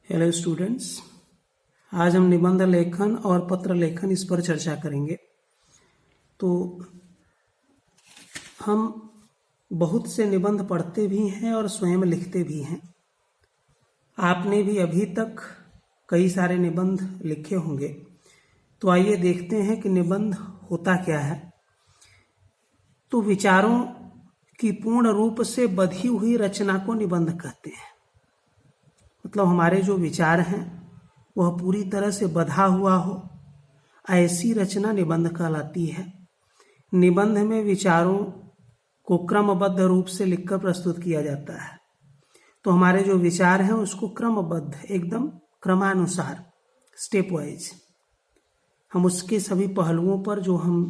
Hello students, आज हम निबंध लेखन और पत्र लेखन इस पर चर्चा करेंगे। तो हम बहुत से निबंध पढ़ते भी हैं और स्वयं लिखते भी हैं। आपने भी अभी तक कई सारे निबंध लिखे होंगे। तो आइए देखते हैं कि निबंध होता क्या है। तो विचारों की पूर्ण रूप से बधी हुई रचना को निबंध कहते हैं। मतलब हमारे जो विचार हैं वह पूरी तरह से बधा हुआ हो, ऐसी रचना निबंध कहलाती है। निबंध में विचारों को क्रमबद्ध रूप से लिखकर प्रस्तुत किया जाता है। तो हमारे जो विचार हैं उसको क्रमबद्ध, एकदम क्रमानुसार, स्टेप वाइज, हम उसके सभी पहलुओं पर जो हम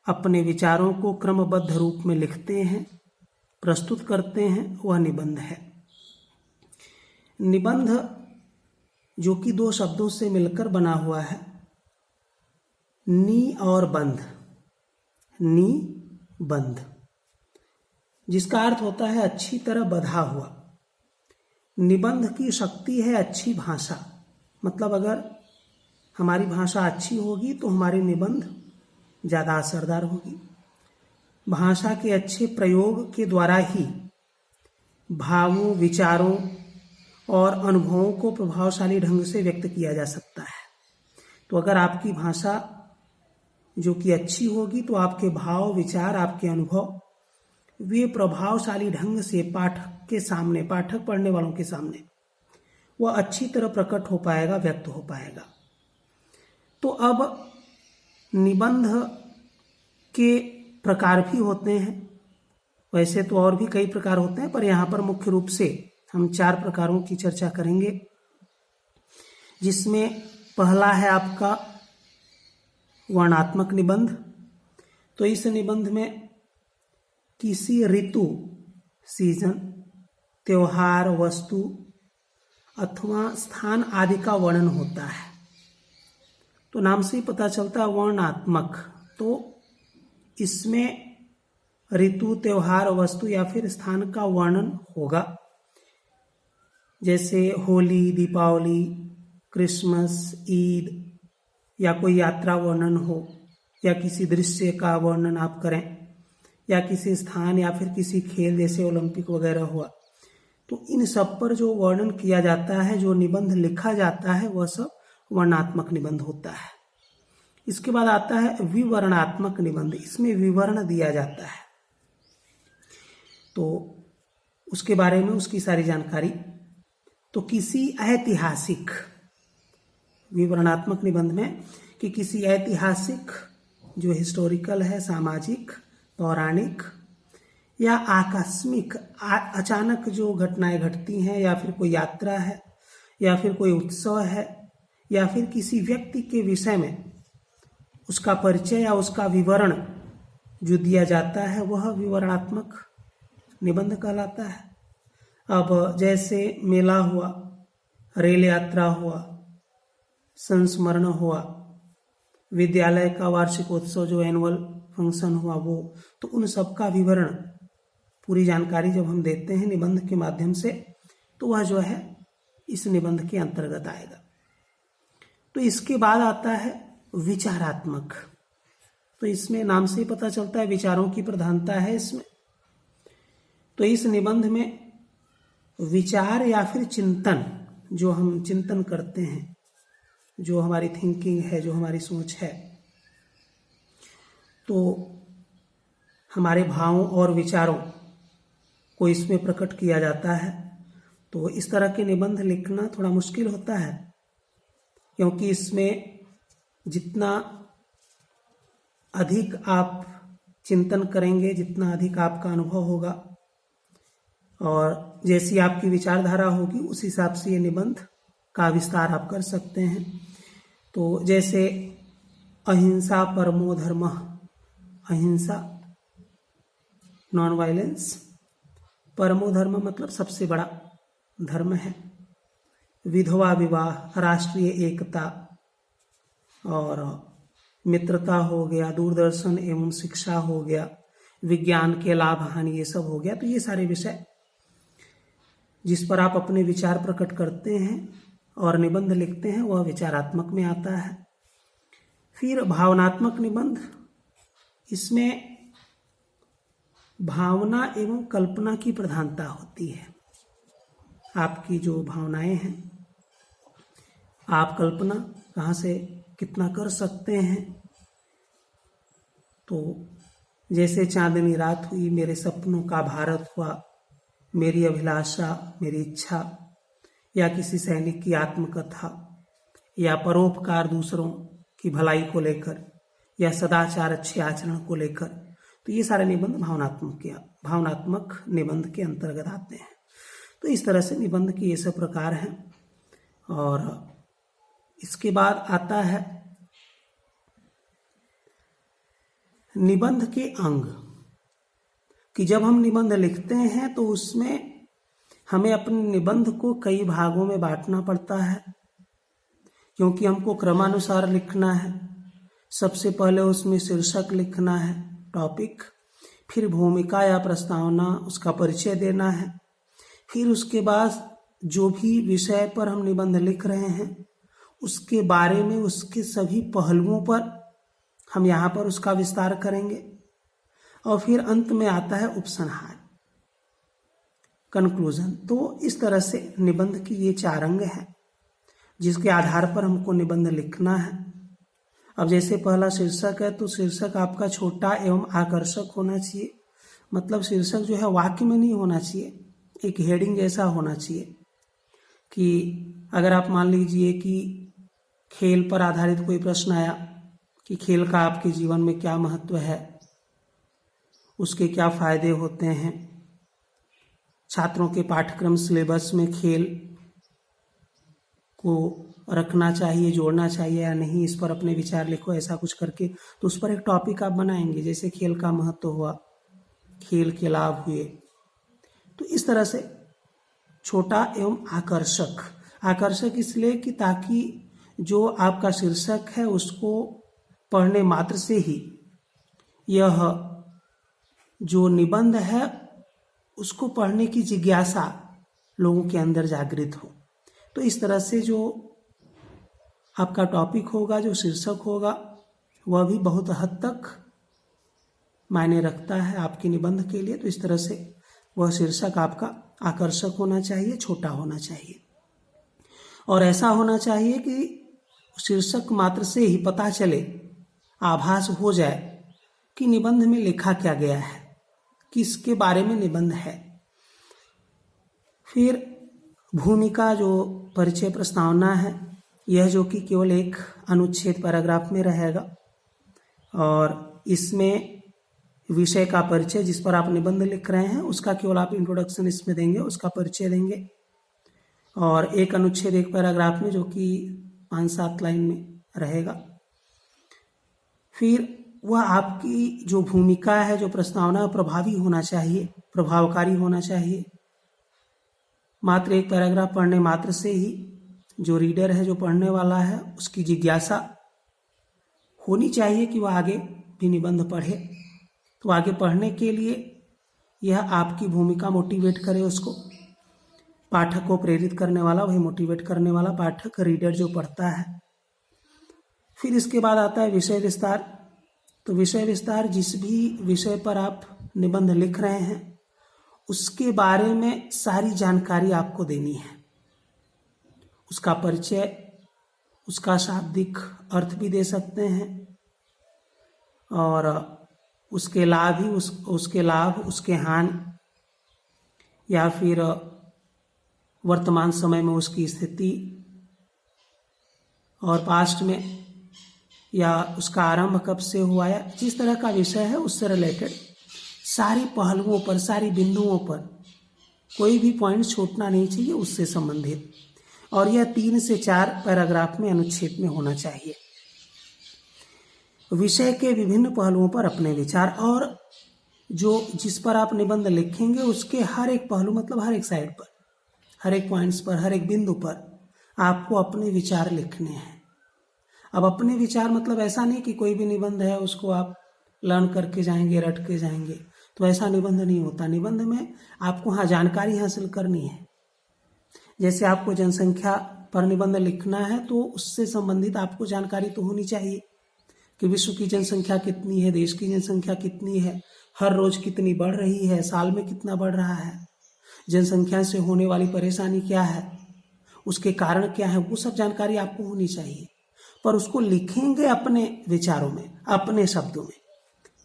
अपने विचारों को क्रमबद्ध रूप में लिखते हैं, प्रस्तुत करते हैं, वह निबंध है। निबंध जो कि दो शब्दों से मिलकर बना हुआ है, नी और बंध, नी बंध, जिसका अर्थ होता है अच्छी तरह बधा हुआ। निबंध की शक्ति है अच्छी भाषा। मतलब अगर हमारी भाषा अच्छी होगी तो हमारी निबंध ज़्यादा असरदार होगी। भाषा के अच्छे प्रयोग के द्वारा ही भावों, विचारों और अनुभवों को प्रभावशाली ढंग से व्यक्त किया जा सकता है। तो अगर आपकी भाषा जो कि अच्छी होगी तो आपके भाव, विचार, आपके अनुभव वे प्रभावशाली ढंग से पाठक के सामने, पाठक पढ़ने वालों के सामने वह अच्छी तरह प्रकट हो पाएगा, व्यक्त हो पाएगा। तो अब निबंध के प्रकार भी होते हैं। वैसे तो और भी कई प्रकार होते हैं, पर यहाँ पर मुख्य रूप से हम 4 प्रकारों की चर्चा करेंगे, जिसमें पहला है आपका वर्णनात्मक निबंध। तो इस निबंध में किसी ऋतु, सीजन, त्योहार, वस्तु अथवा स्थान आदि का वर्णन होता है। तो नाम से ही पता चलता है वर्णनात्मक। तो इसमें ऋतु, त्योहार, वस्तु या फिर स्थान का वर्णन होगा। जैसे होली, दीपावली, क्रिसमस, ईद, या कोई यात्रा वर्णन हो, या किसी दृश्य का वर्णन आप करें, या किसी स्थान या फिर किसी खेल जैसे ओलंपिक वगैरह हुआ। तो इन सब पर जो वर्णन किया जाता है, जो निबंध लिखा जाता है, वह सब वर्णनात्मक निबंध होता है। इसके बाद आता है विवरणात्मक निबंध। इसमें विवरण दिया जाता है, तो उसके बारे में उसकी सारी जानकारी। तो किसी ऐतिहासिक, विवरणात्मक निबंध में कि किसी ऐतिहासिक जो हिस्टोरिकल है, सामाजिक, पौराणिक या आकस्मिक, अचानक जो घटनाएं घटती हैं, या फिर कोई यात्रा है, या फिर कोई उत्सव है, या फिर किसी व्यक्ति के विषय में उसका परिचय या उसका विवरण जो दिया जाता है, वह विवरणात्मक निबंध कहलाता है। अब जैसे मेला हुआ, रेल यात्रा हुआ, संस्मरण हुआ, विद्यालय का वार्षिकोत्सव जो एनुअल फंक्शन हुआ वो, तो उन सब का विवरण, पूरी जानकारी जब हम देते हैं निबंध के माध्यम से, तो वह जो है इस निबंध के अंतर्गत आएगा। तो इसके बाद आता है विचारात्मक। तो इसमें नाम से ही पता चलता है विचारों की प्रधानता है इसमें। तो इस निबंध में विचार या फिर चिंतन, जो हम चिंतन करते हैं, जो हमारी थिंकिंग है, जो हमारी सोच है, तो हमारे भावों और विचारों को इसमें प्रकट किया जाता है। तो इस तरह के निबंध लिखना थोड़ा मुश्किल होता है, क्योंकि इसमें जितना अधिक आप चिंतन करेंगे, जितना अधिक आपका अनुभव होगा और जैसी आपकी विचारधारा होगी, उस हिसाब से ये निबंध का विस्तार आप कर सकते हैं। तो जैसे अहिंसा परमो धर्मः, अहिंसा, नॉन वायलेंस, परमो धर्म मतलब सबसे बड़ा धर्म है, विधवा विवाह, राष्ट्रीय एकता और मित्रता हो गया, दूरदर्शन एवं शिक्षा हो गया, विज्ञान के लाभ हानि, ये सब हो गया। तो ये सारे विषय जिस पर आप अपने विचार प्रकट करते हैं और निबंध लिखते हैं, वह विचारात्मक में आता है। फिर भावनात्मक निबंध, इसमें भावना एवं कल्पना की प्रधानता होती है। आपकी जो भावनाएं हैं, आप कल्पना कहाँ से कितना कर सकते हैं। तो जैसे चांदनी रात हुई, मेरे सपनों का भारत हुआ, मेरी अभिलाषा, मेरी इच्छा, या किसी सैनिक की आत्मकथा, या परोपकार दूसरों की भलाई को लेकर, या सदाचार अच्छे आचरण को लेकर, तो ये सारे निबंध भावनात्मक निबंध के अंतर्गत आते हैं। तो इस तरह से निबंध के ये सब प्रकार हैं। और इसके बाद आता है निबंध के अंग, कि जब हम निबंध लिखते हैं तो उसमें हमें अपने निबंध को कई भागों में बांटना पड़ता है, क्योंकि हमको क्रमानुसार लिखना है। सबसे पहले उसमें शीर्षक लिखना है, टॉपिक, फिर भूमिका या प्रस्तावना, उसका परिचय देना है। फिर उसके बाद जो भी विषय पर हम निबंध लिख रहे हैं उसके बारे में, उसके सभी पहलुओं पर हम यहाँ पर उसका विस्तार करेंगे। और फिर अंत में आता है उपसंहार, कंक्लूजन। तो इस तरह से निबंध की ये 4 अंग हैं जिसके आधार पर हमको निबंध लिखना है। अब जैसे पहला शीर्षक है, तो शीर्षक आपका छोटा एवं आकर्षक होना चाहिए। मतलब शीर्षक जो है वाक्य में नहीं होना चाहिए, एक हेडिंग जैसा होना चाहिए। कि अगर आप मान लीजिए कि खेल पर आधारित कोई प्रश्न आया कि खेल का आपके जीवन में क्या महत्व है, उसके क्या फायदे होते हैं, छात्रों के पाठ्यक्रम सिलेबस में खेल को रखना चाहिए, जोड़ना चाहिए या नहीं, इस पर अपने विचार लिखो, ऐसा कुछ करके तो उस पर एक टॉपिक आप बनाएंगे। जैसे खेल का महत्व हुआ, खेल के लाभ हुए। तो इस तरह से छोटा एवं आकर्षक, आकर्षक इसलिए कि ताकि जो आपका शीर्षक है उसको पढ़ने मात्र से ही यह जो निबंध है उसको पढ़ने की जिज्ञासा लोगों के अंदर जागृत हो। तो इस तरह से जो आपका टॉपिक होगा, जो शीर्षक होगा, वह भी बहुत हद तक मायने रखता है आपके निबंध के लिए। तो इस तरह से वह शीर्षक आपका आकर्षक होना चाहिए, छोटा होना चाहिए, और ऐसा होना चाहिए कि शीर्षक मात्र से ही पता चले, आभास हो जाए कि निबंध में लिखा क्या गया है, किसके बारे में निबंध है। फिर भूमिका, जो परिचय प्रस्तावना है, यह जो कि केवल एक अनुच्छेद पैराग्राफ में रहेगा, और इसमें विषय का परिचय, जिस पर आप निबंध लिख रहे हैं उसका केवल आप इंट्रोडक्शन इसमें देंगे, उसका परिचय देंगे। और एक अनुच्छेद एक पैराग्राफ में जो कि 5-7 लाइन में रहेगा। फिर वह आपकी जो भूमिका है, जो प्रस्तावना, प्रभावी होना चाहिए, प्रभावकारी होना चाहिए। मात्र एक पैराग्राफ पढ़ने मात्र से ही जो रीडर है, जो पढ़ने वाला है, उसकी जिज्ञासा होनी चाहिए कि वह आगे भी निबंध पढ़े। तो आगे पढ़ने के लिए यह आपकी भूमिका मोटिवेट करे उसको, पाठक को प्रेरित करने वाला, वही मोटिवेट करने वाला पाठक, रीडर जो पढ़ता है। फिर इसके बाद आता है विषय विस्तार। तो विषय विस्तार, जिस भी विषय पर आप निबंध लिख रहे हैं उसके बारे में सारी जानकारी आपको देनी है। उसका परिचय, उसका शाब्दिक अर्थ भी दे सकते हैं, और उसके लाभ ही उसके लाभ, उसके हानि, या फिर वर्तमान समय में उसकी स्थिति, और पास्ट में, या उसका आरंभ कब से हुआ, या जिस तरह का विषय है उससे रिलेटेड सारी पहलुओं पर, सारी बिंदुओं पर कोई भी पॉइंट छूटना नहीं चाहिए उससे संबंधित। और यह 3 से 4 पैराग्राफ में, अनुच्छेद में होना चाहिए। विषय के विभिन्न पहलुओं पर अपने विचार, और जो जिस पर आप निबंध लिखेंगे उसके हर एक पहलू, मतलब हर एक साइड पर, हर एक पॉइंट्स पर, हर एक बिंदु पर आपको अपने विचार लिखने हैं। अब अपने विचार मतलब ऐसा नहीं कि कोई भी निबंध है उसको आप लर्न करके जाएंगे, रट के जाएंगे, तो ऐसा निबंध नहीं होता। निबंध में आपको हाँ जानकारी हासिल करनी है, जैसे आपको जनसंख्या पर निबंध लिखना है तो उससे संबंधित आपको जानकारी तो होनी चाहिए कि विश्व की जनसंख्या कितनी है, देश की जनसंख्या कितनी है, हर रोज कितनी बढ़ रही है, साल में कितना बढ़ रहा है, जनसंख्या से होने वाली परेशानी क्या है, उसके कारण क्या है, वो सब जानकारी आपको होनी चाहिए। पर उसको लिखेंगे अपने विचारों में, अपने शब्दों में।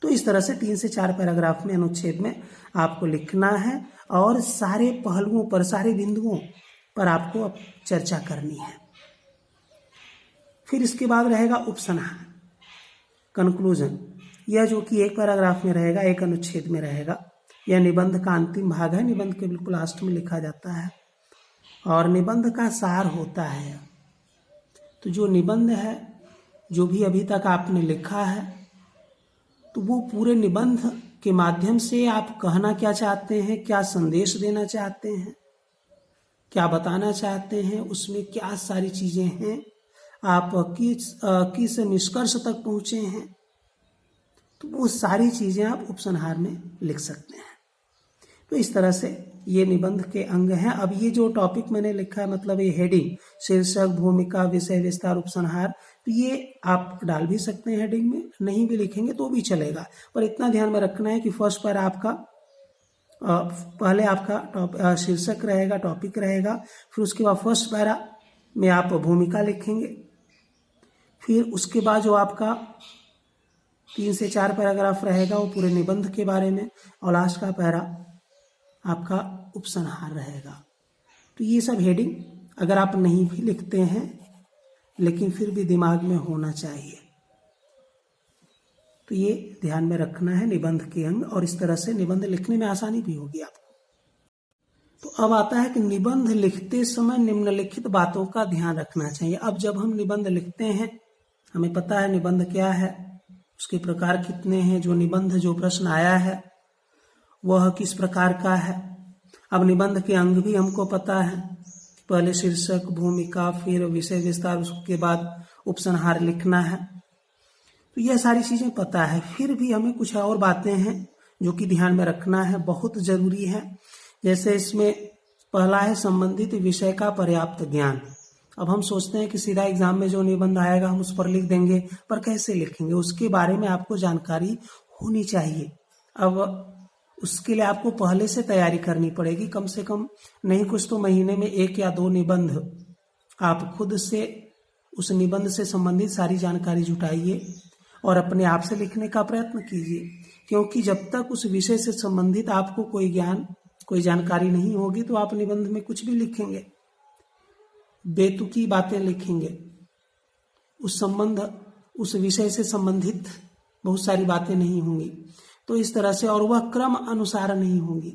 तो इस तरह से 3 से 4 पैराग्राफ में, अनुच्छेद में आपको लिखना है और सारे पहलुओं पर, सारे बिंदुओं पर आपको अब चर्चा करनी है। फिर इसके बाद रहेगा उपसंहार, कंक्लूजन। यह जो कि 1 पैराग्राफ में रहेगा, 1 अनुच्छेद में रहेगा। यह निबंध का अंतिम भाग है, निबंध के बिल्कुल लास्ट में लिखा जाता है और निबंध का सार होता है। तो जो निबंध है, जो भी अभी तक आपने लिखा है, तो वो पूरे निबंध के माध्यम से आप कहना क्या चाहते हैं, क्या संदेश देना चाहते हैं, क्या बताना चाहते हैं, उसमें क्या सारी चीजें हैं, आप किस निष्कर्ष तक पहुंचे हैं, तो वो सारी चीजें आप उपसंहार में लिख सकते हैं। तो इस तरह से ये निबंध के अंग हैं। अब ये जो टॉपिक मैंने लिखा है, मतलब ये हेडिंग, शीर्षक, भूमिका, विषय, विस्तार, उपसंहार, तो ये आप डाल भी सकते हैं हेडिंग में, नहीं भी लिखेंगे तो भी चलेगा। पर इतना ध्यान में रखना है कि फर्स्ट पैरा आपका, पहले आपका शीर्षक रहेगा, टॉपिक रहेगा, फिर उसके बाद फर्स्ट पैरा में आप भूमिका लिखेंगे, फिर उसके बाद जो आपका 3 से 4 पैराग्राफ रहेगा वो पूरे निबंध के बारे में, और लास्ट का पैरा आपका उपसंहार रहेगा। तो ये सब हेडिंग अगर आप नहीं भी लिखते हैं लेकिन फिर भी दिमाग में होना चाहिए। तो ये ध्यान में रखना है निबंध के अंग, और इस तरह से निबंध लिखने में आसानी भी होगी आपको। तो अब आता है कि निबंध लिखते समय निम्नलिखित बातों का ध्यान रखना चाहिए। अब जब हम निबंध लिखते हैं, हमें पता है निबंध क्या है, उसके प्रकार कितने हैं, जो निबंध, जो प्रश्न आया है वह किस प्रकार का है। अब निबंध के अंग भी हमको पता है, पहले शीर्षक, भूमिका, फिर विषय विस्तार, उसके बाद उपसंहार लिखना है। तो यह सारी चीजें पता है, फिर भी हमें कुछ और बातें हैं जो कि ध्यान में रखना है, बहुत जरूरी है। जैसे इसमें पहला है संबंधित विषय का पर्याप्त ज्ञान। अब हम सोचते हैं कि सीधा एग्जाम में जो निबंध आएगा हम उस पर लिख देंगे, पर कैसे लिखेंगे, उसके बारे में आपको जानकारी होनी चाहिए। अब उसके लिए आपको पहले से तैयारी करनी पड़ेगी, कम से कम नहीं कुछ तो महीने में 1 या 2 निबंध आप खुद से उस निबंध से संबंधित सारी जानकारी जुटाइए और अपने आप से लिखने का प्रयत्न कीजिए। क्योंकि जब तक उस विषय से संबंधित आपको कोई ज्ञान, कोई जानकारी नहीं होगी तो आप निबंध में कुछ भी लिखेंगे, बेतुकी बातें लिखेंगे, उस विषय से संबंधित बहुत सारी बातें नहीं होंगी। तो इस तरह से, और वह क्रम अनुसार नहीं होंगी,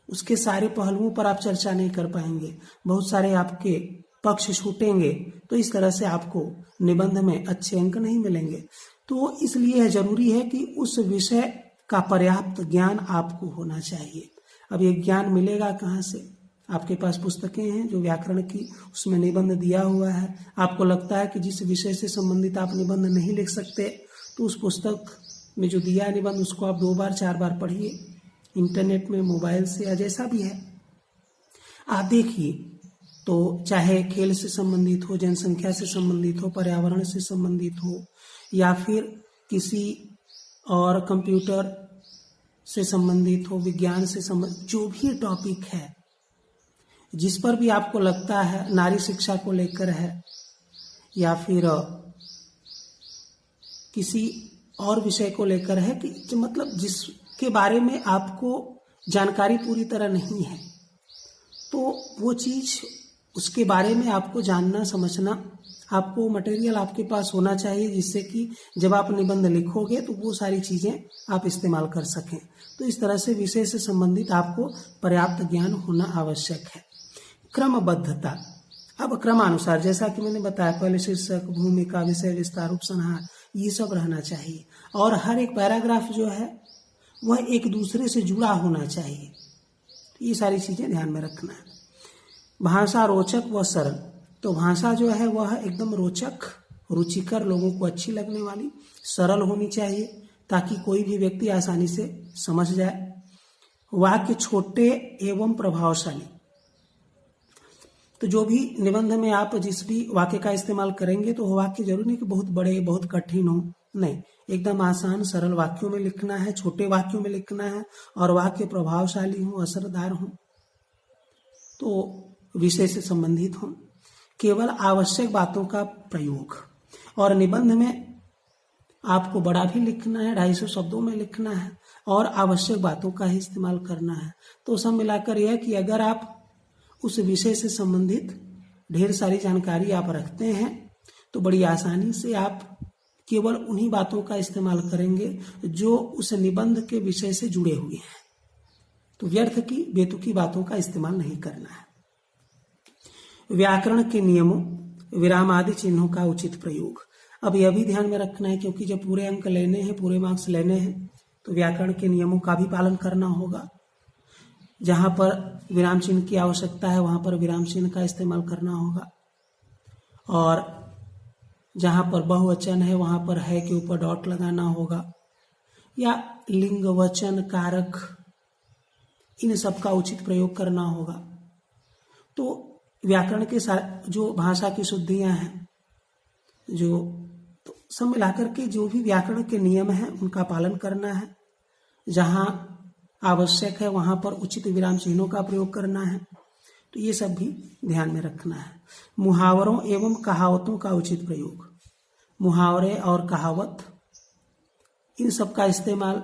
उसके सारे पहलुओं पर आप चर्चा नहीं कर पाएंगे, बहुत सारे आपके पक्ष छूटेंगे। तो इस तरह से आपको निबंध में अच्छे अंक नहीं मिलेंगे। तो इसलिए जरूरी है कि उस विषय का पर्याप्त ज्ञान आपको होना चाहिए। अब ये ज्ञान मिलेगा कहाँ से? आपके पास पुस्तकें हैं जो व्याकरण की, उसमें निबंध दिया हुआ है। आपको लगता है कि जिस विषय से संबंधित आप निबंध नहीं लिख सकते, तो उस पुस्तक में जो दिया है निबंध, उसको आप 2 बार 4 बार पढ़िए, इंटरनेट में, मोबाइल से, या जैसा भी है आप देखिए। तो चाहे खेल से संबंधित हो, जनसंख्या से संबंधित हो, पर्यावरण से संबंधित हो, या फिर किसी और कंप्यूटर से संबंधित हो, विज्ञान से संबंधित, जो भी टॉपिक है, जिस पर भी आपको लगता है, नारी शिक्षा को लेकर है या फिर किसी और विषय को लेकर है, कि मतलब जिसके बारे में आपको जानकारी पूरी तरह नहीं है, तो वो चीज, उसके बारे में आपको जानना, समझना, आपको मटेरियल आपके पास होना चाहिए, जिससे कि जब आप निबंध लिखोगे तो वो सारी चीजें आप इस्तेमाल कर सकें। तो इस तरह से विषय से संबंधित आपको पर्याप्त ज्ञान होना आवश्यक है। क्रमबद्धता, अब क्रमानुसार, जैसा कि मैंने बताया, पहले शीर्षक, भूमिका, विषय विस्तार, उपसंहार, ये सब रहना चाहिए। और हर एक पैराग्राफ जो है वह एक दूसरे से जुड़ा होना चाहिए। तो ये सारी चीजें ध्यान में रखना है। भाषा रोचक व सरल, तो भाषा जो है वह एकदम रोचक, रुचिकर, लोगों को अच्छी लगने वाली, सरल होनी चाहिए ताकि कोई भी व्यक्ति आसानी से समझ जाए। वाक्य छोटे एवं प्रभावशाली, तो जो भी निबंध में आप जिस भी वाक्य का इस्तेमाल करेंगे तो वो वाक्य जरूरी नहीं कि बहुत बड़े बहुत कठिन हो, नहीं, एकदम आसान सरल वाक्यों में लिखना है, छोटे वाक्यों में लिखना है और वाक्य प्रभावशाली हो, असरदार हो, तो विषय से संबंधित हो, केवल आवश्यक बातों का प्रयोग। और निबंध में आपको बड़ा भी लिखना है, 250 शब्दों में लिखना है और आवश्यक बातों का ही इस्तेमाल करना है। तो सब मिलाकर यह कि अगर आप उस विषय से संबंधित ढेर सारी जानकारी आप रखते हैं तो बड़ी आसानी से आप केवल उन्हीं बातों का इस्तेमाल करेंगे जो उस निबंध के विषय से जुड़े हुए हैं। तो व्यर्थ की बेतुकी बातों का इस्तेमाल नहीं करना है। व्याकरण के नियमों, विराम आदि चिन्हों का उचित प्रयोग। अब यह भी ध्यान में रखना है क्योंकि जब पूरे अंक लेने हैं, पूरे मार्क्स लेने हैं, तो व्याकरण के नियमों का भी पालन करना होगा। जहां पर विराम चिन्ह की आवश्यकता है वहां पर विराम चिन्ह का इस्तेमाल करना होगा और जहां पर बहुवचन है वहां पर है के ऊपर डॉट लगाना होगा या लिंग, वचन, कारक, इन सब का उचित प्रयोग करना होगा। तो व्याकरण के जो भाषा की शुद्धियां हैं, जो तो सब मिलाकर के जो भी व्याकरण के नियम हैं उनका पालन करना है। जहां आवश्यक है वहां पर उचित विराम चिन्हों का प्रयोग करना है। तो ये सब भी ध्यान में रखना है। मुहावरों एवं कहावतों का उचित प्रयोग। मुहावरे और कहावत, इन सब का इस्तेमाल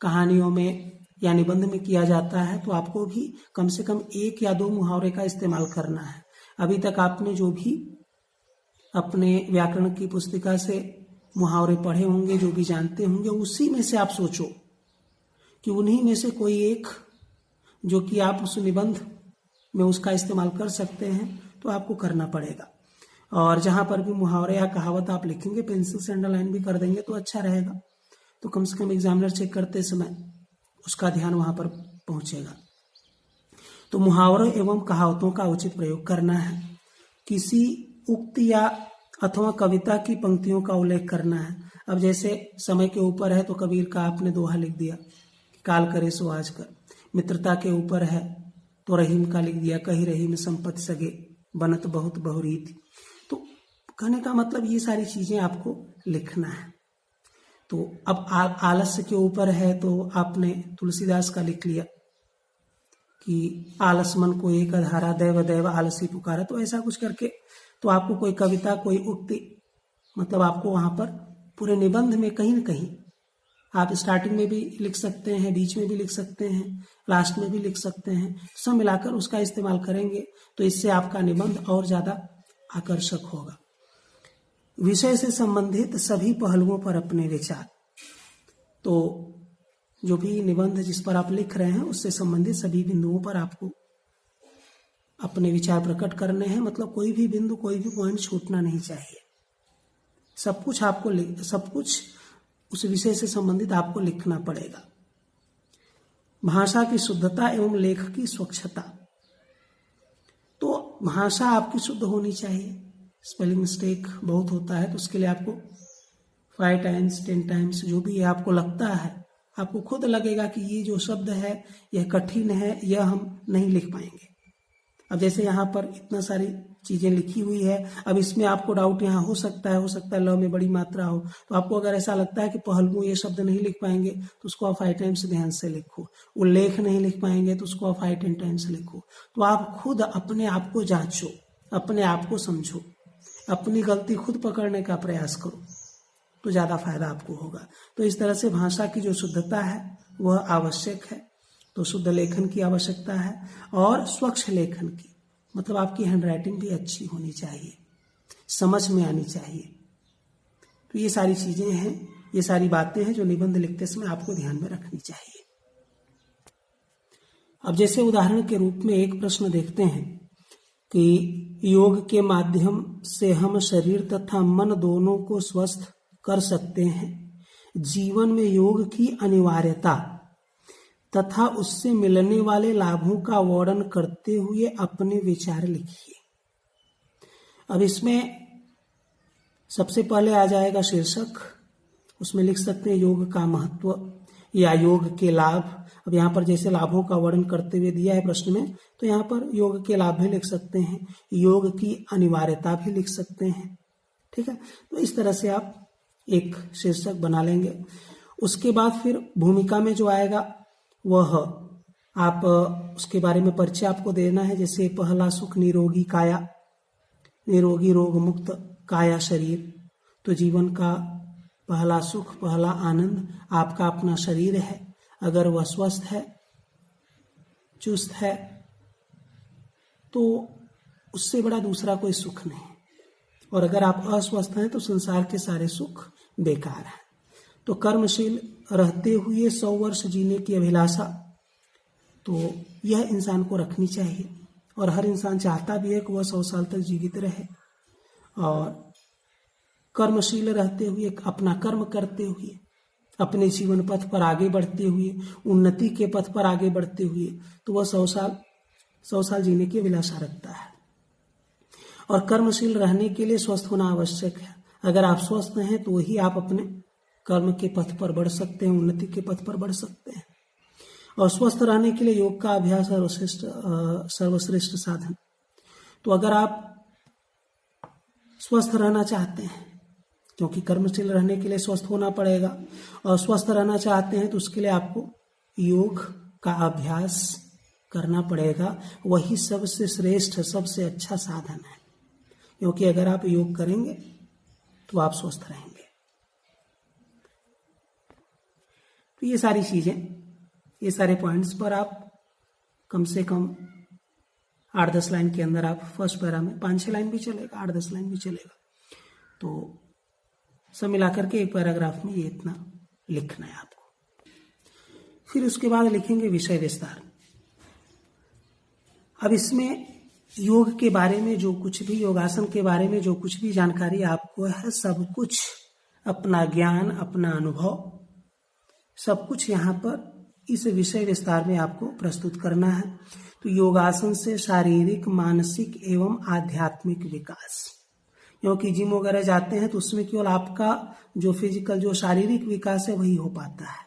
कहानियों में या निबंध में किया जाता है, तो आपको भी कम से कम 1 या 2 मुहावरे का इस्तेमाल करना है। अभी तक आपने जो भी अपने व्याकरण की पुस्तिका से मुहावरे पढ़े होंगे, जो भी जानते होंगे, उसी में से आप सोचो कि उन्हीं में से कोई एक जो कि आप उस निबंध में उसका इस्तेमाल कर सकते हैं, तो आपको करना पड़ेगा। और जहां पर भी मुहावरे या कहावत आप लिखेंगे, पेंसिल से अंडरलाइन भी कर देंगे तो अच्छा रहेगा। तो कम से कम एग्जामिनर चेक करते समय उसका ध्यान वहां पर पहुंचेगा। तो मुहावरों एवं कहावतों का उचित प्रयोग करना है। किसी उक्ति या अथवा कविता की पंक्तियों का उल्लेख करना है। अब जैसे समय के ऊपर है तो कबीर का आपने दोहा लिख दिया, काल करे सो आज कर। मित्रता के ऊपर है तो रहीम का लिख दिया, कही रहीम संपत्ति सगे बनत बहुत बहुरीति। तो कहने का मतलब ये सारी चीजें आपको लिखना है। तो अब आलस्य के ऊपर है तो आपने तुलसीदास का लिख लिया कि आलस मन को एक अधारा, दैव दैव आलसी पुकारा। तो ऐसा कुछ करके तो आपको कोई कविता, कोई उक्ति, मतलब आपको वहां पर पूरे निबंध में कहीं न कहीं आप स्टार्टिंग में भी लिख सकते हैं, बीच में भी लिख सकते हैं, लास्ट में भी लिख सकते हैं, सब मिलाकर उसका इस्तेमाल करेंगे तो इससे आपका निबंध और ज्यादा आकर्षक होगा। विषय से संबंधित सभी पहलुओं पर अपने विचार। तो जो भी निबंध जिस पर आप लिख रहे हैं उससे संबंधित सभी बिंदुओं पर आपको अपने विचार प्रकट करने हैं। मतलब कोई भी बिंदु, कोई भी पॉइंट छूटना नहीं चाहिए। सब कुछ उस विषय से संबंधित आपको लिखना पड़ेगा। भाषा की शुद्धता एवं लेख की स्वच्छता। तो भाषा आपकी शुद्ध होनी चाहिए। स्पेलिंग मिस्टेक बहुत होता है, तो उसके लिए आपको 5 टाइम्स 10 टाइम्स जो भी आपको लगता है, आपको खुद लगेगा कि ये जो शब्द है यह कठिन है, यह हम नहीं लिख पाएंगे। अब जैसे यहाँ पर इतना सारी चीजें लिखी हुई है, अब इसमें आपको डाउट यहाँ हो सकता है ल में बड़ी मात्रा हो, तो आपको अगर ऐसा लगता है कि पहलू ये शब्द नहीं लिख पाएंगे तो उसको आप 5 टाइम्स ध्यान से लिखो। उल्लेख नहीं लिख पाएंगे तो उसको आप 5-10 टाइम्स लिखो। तो आप खुद अपने आप को जांचो, अपने आप को समझो, अपनी गलती खुद पकड़ने का प्रयास करो, तो ज्यादा फायदा आपको होगा। तो इस तरह से भाषा की जो शुद्धता है वह आवश्यक है। तो शुद्ध लेखन की आवश्यकता है और स्वच्छ लेखन की, मतलब आपकी हैंडराइटिंग भी अच्छी होनी चाहिए, समझ में आनी चाहिए। तो ये सारी चीजें हैं, ये सारी बातें हैं जो निबंध लिखते समय आपको ध्यान में रखनी चाहिए। अब जैसे उदाहरण के रूप में एक प्रश्न देखते हैं कि योग के माध्यम से हम शरीर तथा मन दोनों को स्वस्थ कर सकते हैं। जीवन में योग की अनिवार्यता तथा उससे मिलने वाले लाभों का वर्णन करते हुए अपने विचार लिखिए। अब इसमें सबसे पहले आ जाएगा शीर्षक, उसमें लिख सकते हैं योग का महत्व, या योग के लाभ। अब यहाँ पर जैसे लाभों का वर्णन करते हुए दिया है प्रश्न में, तो यहाँ पर योग के लाभ भी लिख सकते हैं, योग की अनिवार्यता भी लिख सकते हैं। ठीक है, तो इस तरह से आप एक शीर्षक बना लेंगे। उसके बाद फिर भूमिका में जो आएगा वह आप उसके बारे में परिचय आपको देना है। जैसे पहला सुख निरोगी काया, निरोगी रोग मुक्त काया शरीर। तो जीवन का पहला सुख, पहला आनंद आपका अपना शरीर है। अगर वह स्वस्थ है, चुस्त है, तो उससे बड़ा दूसरा कोई सुख नहीं। और अगर आप अस्वस्थ हैं तो संसार के सारे सुख बेकार हैं। तो कर्मशील रहते हुए 100 वर्ष जीने की अभिलाषा, तो यह इंसान को रखनी चाहिए। और हर इंसान चाहता भी है कि वह 100 साल तक जीवित रहे। और कर्मशील रहते हुए, अपना कर्म करते हुए, अपने जीवन पथ पर आगे बढ़ते हुए, उन्नति के पथ पर आगे बढ़ते हुए, तो वह 100 साल जीने की अभिलाषा रखता है। और कर्मशील रहने के लिए स्वस्थ होना आवश्यक है। अगर आप स्वस्थ हैं तो ही आप अपने कर्म के पथ पर बढ़ सकते हैं, उन्नति के पथ पर बढ़ सकते हैं। और स्वस्थ रहने के लिए योग का अभ्यास सर्वश्रेष्ठ साधन। तो अगर आप स्वस्थ रहना चाहते हैं, क्योंकि कर्मशील रहने के लिए स्वस्थ होना पड़ेगा, और स्वस्थ रहना चाहते हैं तो उसके लिए आपको योग का अभ्यास करना पड़ेगा। वही सबसे श्रेष्ठ, सबसे अच्छा साधन है। क्योंकि अगर आप योग करेंगे तो आप स्वस्थ रहेंगे। तो ये सारी चीजें, ये सारे पॉइंट्स पर आप कम से कम 8-10 लाइन के अंदर आप फर्स्ट पैरा में, 5-6 लाइन भी चलेगा, 8-10 लाइन भी चलेगा, तो सब मिलाकर के एक पैराग्राफ में ये इतना लिखना है आपको। फिर उसके बाद लिखेंगे विषय विस्तार। अब इसमें योग के बारे में जो कुछ भी, योगासन के बारे में जो कुछ भी जानकारी आपको है, सब कुछ, अपना ज्ञान, अपना अनुभव, सब कुछ यहाँ पर इस विषय विस्तार में आपको प्रस्तुत करना है। तो योगासन से शारीरिक, मानसिक एवं आध्यात्मिक विकास। क्योंकि जिम वगैरह जाते हैं तो उसमें केवल आपका जो फिजिकल, जो शारीरिक विकास है वही हो पाता है।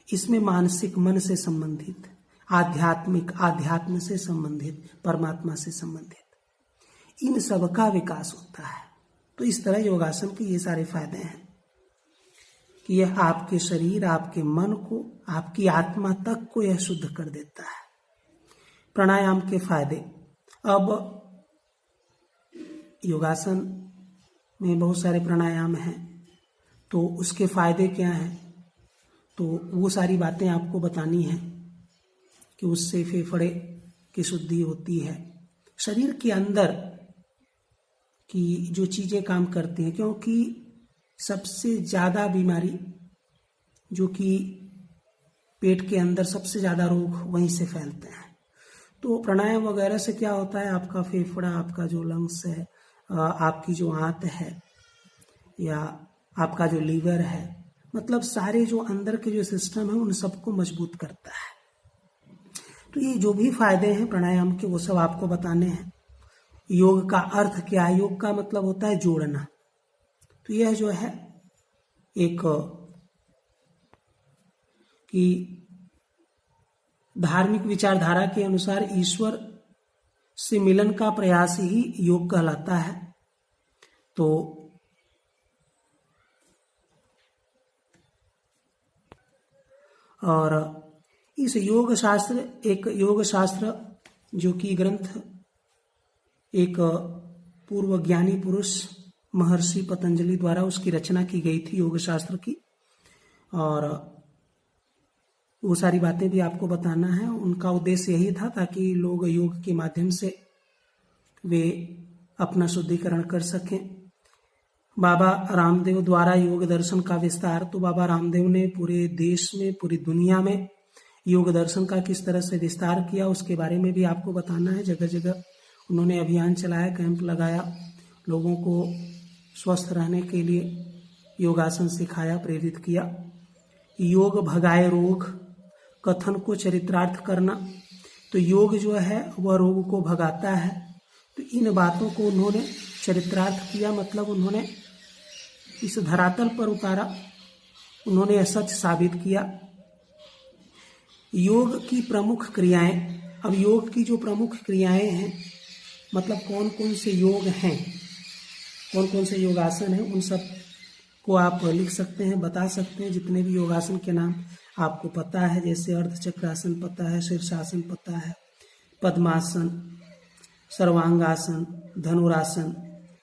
इसमें मानसिक, मन से संबंधित, आध्यात्मिक, आध्यात्म से संबंधित, परमात्मा से संबंधित, इन सब का विकास होता है। तो इस तरह योगासन के ये सारे फायदे हैं कि यह आपके शरीर, आपके मन को, आपकी आत्मा तक को यह शुद्ध कर देता है। प्राणायाम के फायदे। अब योगासन में बहुत सारे प्राणायाम हैं, तो उसके फायदे क्या हैं, तो वो सारी बातें आपको बतानी है कि उससे फेफड़े की शुद्धि होती है, शरीर के अंदर की जो चीजें काम करती हैं। क्योंकि सबसे ज्यादा बीमारी जो कि पेट के अंदर, सबसे ज्यादा रोग वहीं से फैलते हैं। तो प्राणायाम वगैरह से क्या होता है, आपका फेफड़ा, आपका जो लंग्स है, आपकी जो आंत है, या आपका जो लीवर है, मतलब सारे जो अंदर के जो सिस्टम है उन सबको मजबूत करता है। तो ये जो भी फायदे हैं प्राणायाम के, वो सब आपको बताने हैं। योग का अर्थ क्या है? योग का मतलब होता है जोड़ना। तो यह जो है एक कि धार्मिक विचारधारा के अनुसार ईश्वर से मिलन का प्रयास ही योग कहलाता है। तो और इस योग शास्त्र, एक योग शास्त्र जो कि ग्रंथ एक पूर्व ज्ञानी पुरुष महर्षि पतंजलि द्वारा उसकी रचना की गई थी योग शास्त्र की, और वो सारी बातें भी आपको बताना है। उनका उद्देश्य यही था ताकि लोग योग के माध्यम से वे अपना शुद्धिकरण कर सकें। बाबा रामदेव द्वारा योग दर्शन का विस्तार। तो बाबा रामदेव ने पूरे देश में, पूरी दुनिया में योग दर्शन का किस तरह से विस्तार किया, उसके बारे में भी आपको बताना है। जगह जगह उन्होंने अभियान चलाया, कैंप लगाया, लोगों को स्वस्थ रहने के लिए योगासन सिखाया, प्रेरित किया। योग भगाए रोग, कथन को चरित्रार्थ करना। तो योग जो है वह रोग को भगाता है। तो इन बातों को उन्होंने चरित्रार्थ किया, मतलब उन्होंने इस धरातल पर उतारा उन्होंने यह सच साबित किया। योग की प्रमुख क्रियाएं, अब योग की जो प्रमुख क्रियाएं हैं, मतलब कौन कौन से योग हैं, कौन कौन से योगासन हैं, उन सब को आप लिख सकते हैं, बता सकते हैं। जितने भी योगासन के नाम आपको पता है, जैसे अर्धचक्रासन पता है, शीर्षासन पता है, पद्मासन, सर्वांगासन, धनुरासन,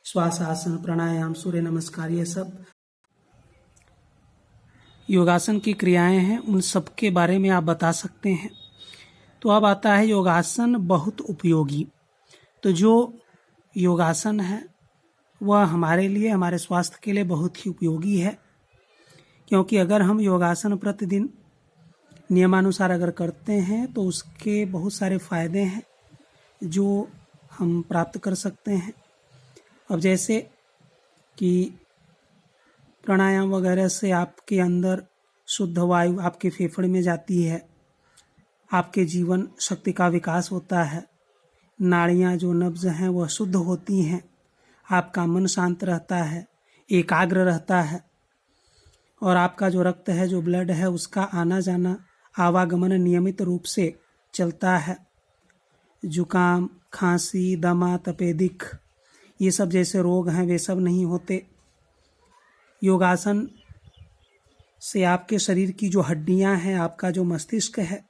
श्वासासन, प्राणायाम, सूर्य नमस्कार, ये सब योगासन की क्रियाएं हैं, उन सब के बारे में आप बता सकते हैं। तो अब आता है योगासन बहुत उपयोगी। तो जो योगासन है वह हमारे लिए, हमारे स्वास्थ्य के लिए बहुत ही उपयोगी है, क्योंकि अगर हम योगासन प्रतिदिन नियमानुसार अगर करते हैं तो उसके बहुत सारे फायदे हैं जो हम प्राप्त कर सकते हैं। अब जैसे कि प्राणायाम वगैरह से आपके अंदर शुद्ध वायु आपके फेफड़े में जाती है, आपके जीवन शक्ति का विकास होता है, नाड़ियाँ जो नब्ज हैं वह शुद्ध होती हैं, आपका मन शांत रहता है, एकाग्र रहता है, और आपका जो रक्त है, जो ब्लड है, उसका आना जाना, आवागमन नियमित रूप से चलता है। जुकाम, खांसी, दमा, तपेदिक, ये सब जैसे रोग हैं वे सब नहीं होते। योगासन से आपके शरीर की जो हड्डियां हैं, आपका जो मस्तिष्क है,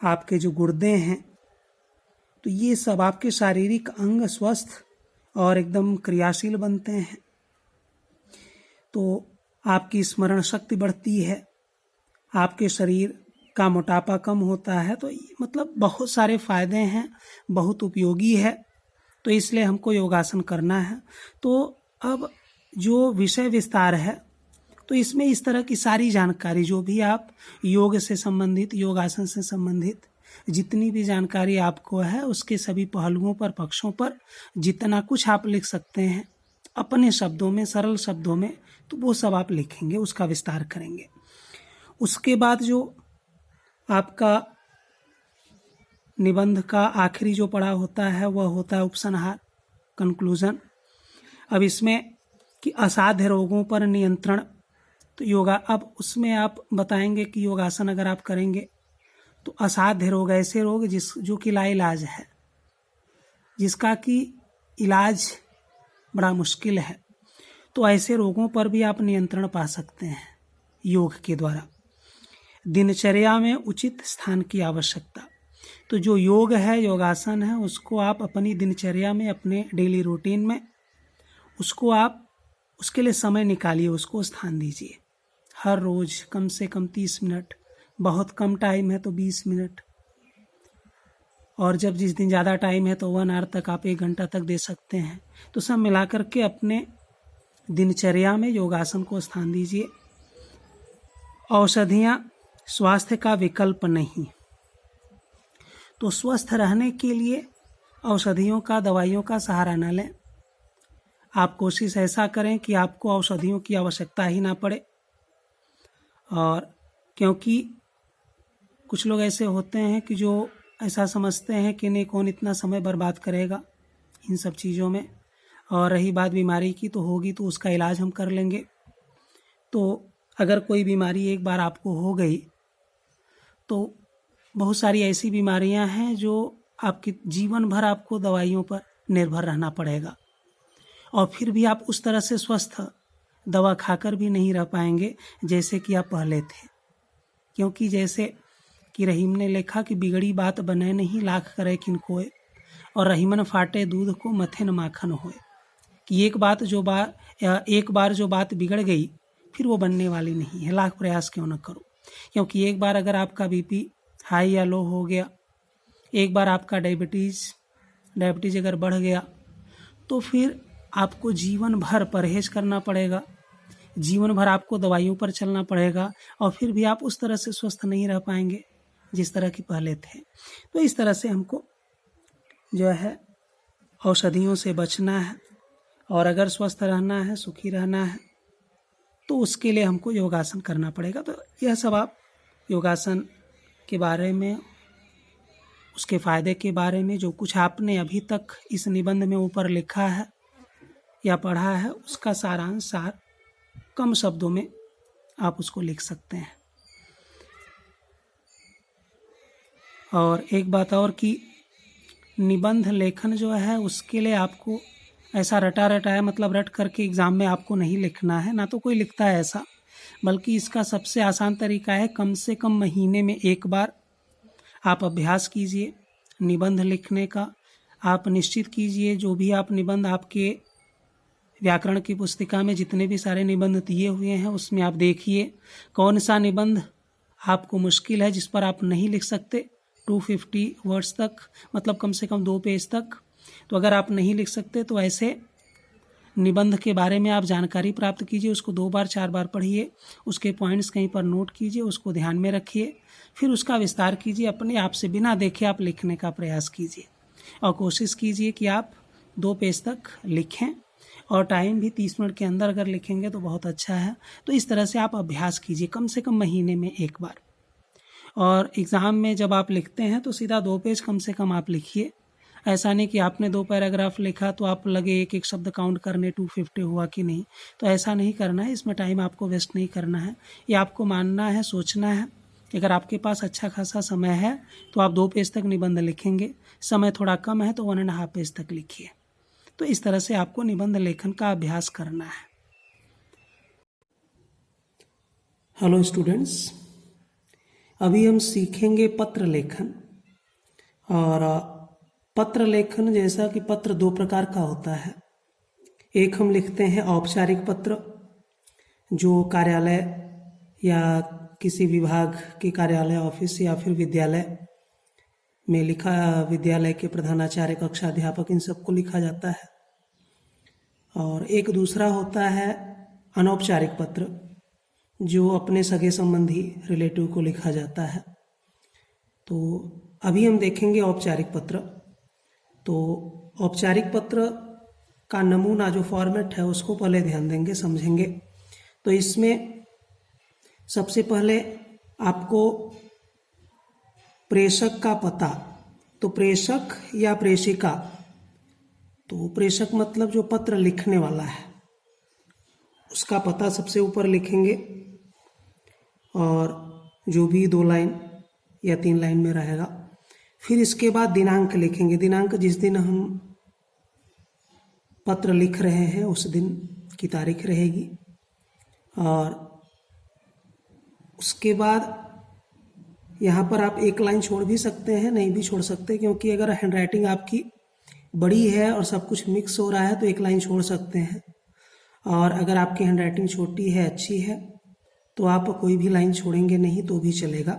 आपके जो गुर्दे हैं, तो ये सब आपके शारीरिक अंग स्वस्थ और एकदम क्रियाशील बनते हैं। तो आपकी स्मरण शक्ति बढ़ती है, आपके शरीर का मोटापा कम होता है। तो मतलब बहुत सारे फायदे हैं, बहुत उपयोगी है, तो इसलिए हमको योगासन करना है। तो अब जो विषय विस्तार है, तो इसमें इस तरह की सारी जानकारी जो भी आप योग से संबंधित, योगासन से संबंधित जितनी भी जानकारी आपको है, उसके सभी पहलुओं पर, पक्षों पर जितना कुछ आप लिख सकते हैं अपने शब्दों में, सरल शब्दों में, तो वो सब आप लिखेंगे, उसका विस्तार करेंगे। उसके बाद जो आपका निबंध का आखिरी जो पड़ाव होता है वह होता है उपसंहार, कंक्लूजन। अब इसमें कि असाध्य रोगों पर नियंत्रण, तो योगा, अब उसमें आप बताएंगे कि योगासन अगर आप करेंगे तो असाध्य रोग, ऐसे रोग जो कि लाइलाज है, जिसका कि इलाज बड़ा मुश्किल है, तो ऐसे रोगों पर भी आप नियंत्रण पा सकते हैं योग के द्वारा। दिनचर्या में उचित स्थान की आवश्यकता, तो जो योग है, योगासन है, उसको आप अपनी दिनचर्या में, अपने डेली रूटीन में, उसको आप उसके लिए समय निकालिए, उसको स्थान दीजिए। हर रोज कम से कम 30 मिनट, बहुत कम टाइम है तो 20 मिनट, और जब जिस दिन ज़्यादा टाइम है तो 1 आवर तक आप 1 घंटा तक दे सकते हैं। तो सब मिलाकर के अपने दिनचर्या में योगासन को स्थान दीजिए। औषधियाँ स्वास्थ्य का विकल्प नहीं, तो स्वस्थ रहने के लिए औषधियों का, दवाइयों का सहारा न लें। आप कोशिश ऐसा करें कि आपको औषधियों की आवश्यकता ही ना पड़े। और क्योंकि कुछ लोग ऐसे होते हैं कि जो ऐसा समझते हैं कि नहीं, कौन इतना समय बर्बाद करेगा इन सब चीज़ों में, और रही बात बीमारी की, तो होगी तो उसका इलाज हम कर लेंगे। तो अगर कोई बीमारी एक बार आपको हो गई, तो बहुत सारी ऐसी बीमारियां हैं जो आपके जीवन भर आपको दवाइयों पर निर्भर रहना पड़ेगा, और फिर भी आप उस तरह से स्वस्थ दवा खाकर भी नहीं रह पाएंगे जैसे कि आप पहले थे। क्योंकि जैसे कि रहीम ने लिखा कि बिगड़ी बात बने नहीं, लाख करे किन कोय, और रहीमन फाटे दूध को मथे न माखन होए, कि एक बार जो बात बिगड़ गई फिर वो बनने वाली नहीं है, लाख प्रयास क्यों न करो। क्योंकि एक बार अगर आपका बीपी हाई या लो हो गया, एक बार आपका डायबिटीज अगर बढ़ गया, तो फिर आपको जीवन भर परहेज करना पड़ेगा, जीवन भर आपको दवाइयों पर चलना पड़ेगा, और फिर भी आप उस तरह से स्वस्थ नहीं रह पाएंगे जिस तरह की पहले थे। तो इस तरह से हमको जो है औषधियों से बचना है, और अगर स्वस्थ रहना है, सुखी रहना है, तो उसके लिए हमको योगासन करना पड़ेगा। तो यह सब आप योगासन के बारे में, उसके फ़ायदे के बारे में जो कुछ आपने अभी तक इस निबंध में ऊपर लिखा है या पढ़ा है, उसका सारांश कम शब्दों में आप उसको लिख सकते हैं। और एक बात और कि निबंध लेखन जो है उसके लिए आपको ऐसा रटा रटाया मतलब रट करके एग्ज़ाम में आपको नहीं लिखना है, ना तो कोई लिखता है ऐसा, बल्कि इसका सबसे आसान तरीका है कम से कम महीने में एक बार आप अभ्यास कीजिए निबंध लिखने का। आप निश्चित कीजिए जो भी आप निबंध आपके व्याकरण की पुस्तिका में जितने भी सारे निबंध दिए हुए हैं उसमें आप देखिए कौन सा निबंध आपको मुश्किल है, जिस पर आप नहीं लिख सकते 250 वर्ड्स तक, मतलब कम से कम 2 पेज तक। तो अगर आप नहीं लिख सकते तो ऐसे निबंध के बारे में आप जानकारी प्राप्त कीजिए, उसको 2 बार 4 बार पढ़िए, उसके पॉइंट्स कहीं पर नोट कीजिए, उसको ध्यान में रखिए, फिर उसका विस्तार कीजिए, अपने आप से बिना देखे आप लिखने का प्रयास कीजिए और कोशिश कीजिए कि आप 2 पेज तक लिखें और टाइम भी 30 मिनट के अंदर अगर लिखेंगे तो बहुत अच्छा है। तो इस तरह से आप अभ्यास कीजिए कम से कम महीने में एक बार। और एग्ज़ाम में जब आप लिखते हैं तो सीधा 2 पेज कम से कम आप लिखिए। ऐसा नहीं कि आपने 2 पैराग्राफ लिखा तो आप लगे एक एक शब्द काउंट करने 250 हुआ कि नहीं, तो ऐसा नहीं करना है। इसमें टाइम आपको वेस्ट नहीं करना है, ये आपको मानना है, सोचना है। अगर आपके पास अच्छा खासा समय है तो आप 2 पेज तक निबंध लिखेंगे, समय थोड़ा कम है तो 1.5 पेज तक लिखिए। तो इस तरह से आपको निबंध लेखन का अभ्यास करना है। हेलो स्टूडेंट्स, अभी हम सीखेंगे पत्र लेखन। और पत्र लेखन जैसा कि पत्र 2 प्रकार का होता है। एक हम लिखते हैं औपचारिक पत्र, जो कार्यालय या किसी विभाग के कार्यालय, ऑफिस या फिर विद्यालय में लिखा, विद्यालय के प्रधानाचार्य, कक्षाध्यापक, इन सबको लिखा जाता है। और एक दूसरा होता है अनौपचारिक पत्र, जो अपने सगे संबंधी, रिलेटिव को लिखा जाता है। तो अभी हम देखेंगे औपचारिक पत्र। तो औपचारिक पत्र का नमूना जो फॉर्मेट है उसको पहले ध्यान देंगे, समझेंगे। तो इसमें सबसे पहले आपको प्रेषक का पता, तो प्रेषक या प्रेषिका, तो प्रेषक मतलब जो पत्र लिखने वाला है उसका पता सबसे ऊपर लिखेंगे, और जो भी 2 लाइन या 3 लाइन में रहेगा। फिर इसके बाद दिनांक लिखेंगे, दिनांक जिस दिन हम पत्र लिख रहे हैं उस दिन की तारीख रहेगी। और उसके बाद यहाँ पर आप 1 लाइन छोड़ भी सकते हैं, नहीं भी छोड़ सकते, क्योंकि अगर हैंडराइटिंग आपकी बड़ी है और सब कुछ मिक्स हो रहा है तो 1 लाइन छोड़ सकते हैं। और अगर आपकी हैंडराइटिंग छोटी है, अच्छी है, तो आप कोई भी लाइन छोड़ेंगे नहीं तो भी चलेगा,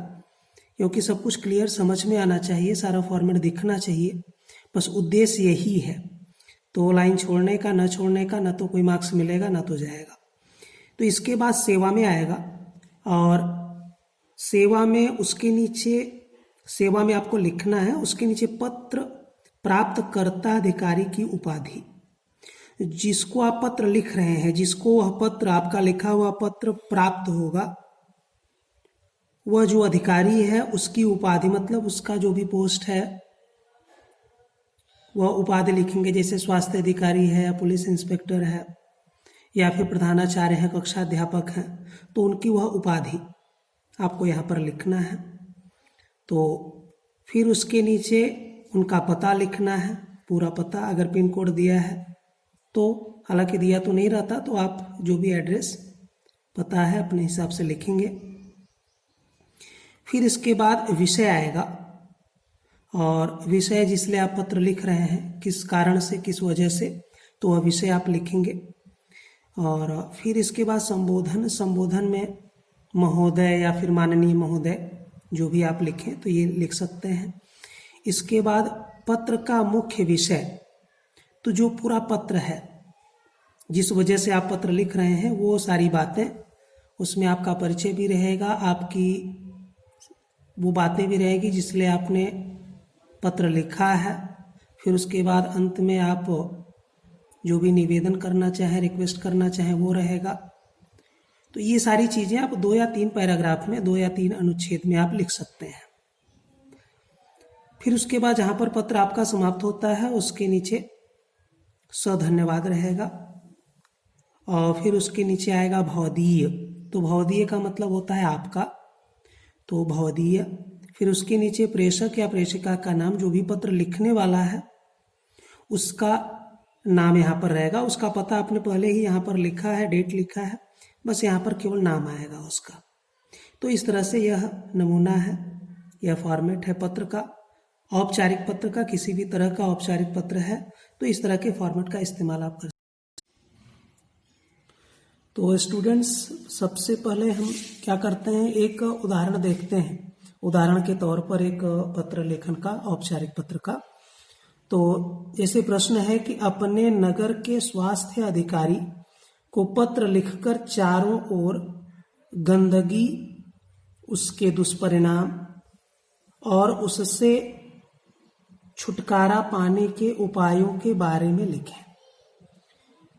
क्योंकि सब कुछ क्लियर समझ में आना चाहिए, सारा फॉर्मेट दिखना चाहिए, बस उद्देश्य यही है। तो लाइन छोड़ने का, न छोड़ने का, ना तो कोई मार्क्स मिलेगा ना तो जाएगा। तो इसके बाद सेवा में आएगा, और सेवा में उसके नीचे, सेवा में आपको लिखना है, उसके नीचे पत्र प्राप्तकर्ता अधिकारी की उपाधि। जिसको आप पत्र लिख रहे हैं, जिसको वह पत्र, आपका लिखा हुआ पत्र प्राप्त होगा, वह जो अधिकारी है उसकी उपाधि, मतलब उसका जो भी पोस्ट है वह उपाधि लिखेंगे। जैसे स्वास्थ्य अधिकारी है, या पुलिस इंस्पेक्टर है, या फिर प्रधानाचार्य है, कक्षाध्यापक हैं, तो उनकी वह उपाधि आपको यहाँ पर लिखना है। तो फिर उसके नीचे उनका पता लिखना है, पूरा पता। अगर पिन कोड दिया है तो, हालांकि दिया तो नहीं रहता, तो आप जो भी एड्रेस पता है अपने हिसाब से लिखेंगे। फिर इसके बाद विषय आएगा, और विषय जिसलिए आप पत्र लिख रहे हैं, किस कारण से, किस वजह से, तो वह विषय आप लिखेंगे। और फिर इसके बाद संबोधन, संबोधन में महोदय या फिर माननीय महोदय, जो भी आप लिखें तो ये लिख सकते हैं। इसके बाद पत्र का मुख्य विषय, तो जो पूरा पत्र है, जिस वजह से आप पत्र लिख रहे हैं, वो सारी बातें, उसमें आपका परिचय भी रहेगा, आपकी वो बातें भी रहेगी जिसलिए आपने पत्र लिखा है। फिर उसके बाद अंत में आप जो भी निवेदन करना चाहें, रिक्वेस्ट करना चाहें, वो रहेगा। तो ये सारी चीज़ें आप 2 या 3 पैराग्राफ में, 2 या 3 अनुच्छेद में आप लिख सकते हैं। फिर उसके बाद जहाँ पर पत्र आपका समाप्त होता है उसके नीचे धन्यवाद रहेगा, और फिर उसके नीचे आएगा भवदीय। तो भवदीय का मतलब होता है आपका, तो भवदीय। फिर उसके नीचे प्रेषक या प्रेषिका का नाम, जो भी पत्र लिखने वाला है उसका नाम यहाँ पर रहेगा। उसका पता आपने पहले ही यहाँ पर लिखा है, डेट लिखा है, बस यहाँ पर केवल नाम आएगा उसका। तो इस तरह से यह नमूना है, यह फॉर्मेट है पत्र का, औपचारिक पत्र का। किसी भी तरह का औपचारिक पत्र है तो इस तरह के फॉर्मेट का इस्तेमाल आप कर। तो स्टूडेंट्स, सबसे पहले हम क्या करते हैं, एक उदाहरण देखते हैं। उदाहरण के तौर पर एक पत्र लेखन का, औपचारिक पत्र का। तो जैसे प्रश्न है कि अपने नगर के स्वास्थ्य अधिकारी को पत्र लिखकर चारों ओर गंदगी, उसके दुष्परिणाम और उससे छुटकारा पाने के उपायों के बारे में लिखें।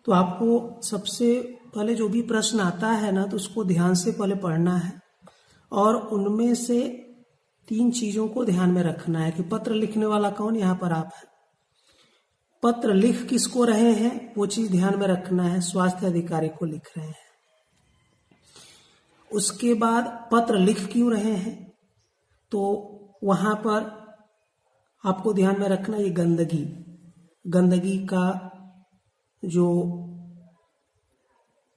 तो आपको सबसे पहले जो भी प्रश्न आता है ना, तो उसको ध्यान से पहले पढ़ना है और उनमें से 3 चीजों को ध्यान में रखना है कि पत्र लिखने वाला कौन, यहाँ पर आप हैं। पत्र लिख किसको रहे हैं वो चीज ध्यान में रखना है, स्वास्थ्य अधिकारी को लिख रहे हैं। उसके बाद पत्र लिख क्यों रहे हैं, तो वहां पर आपको ध्यान में रखना ये गंदगी का जो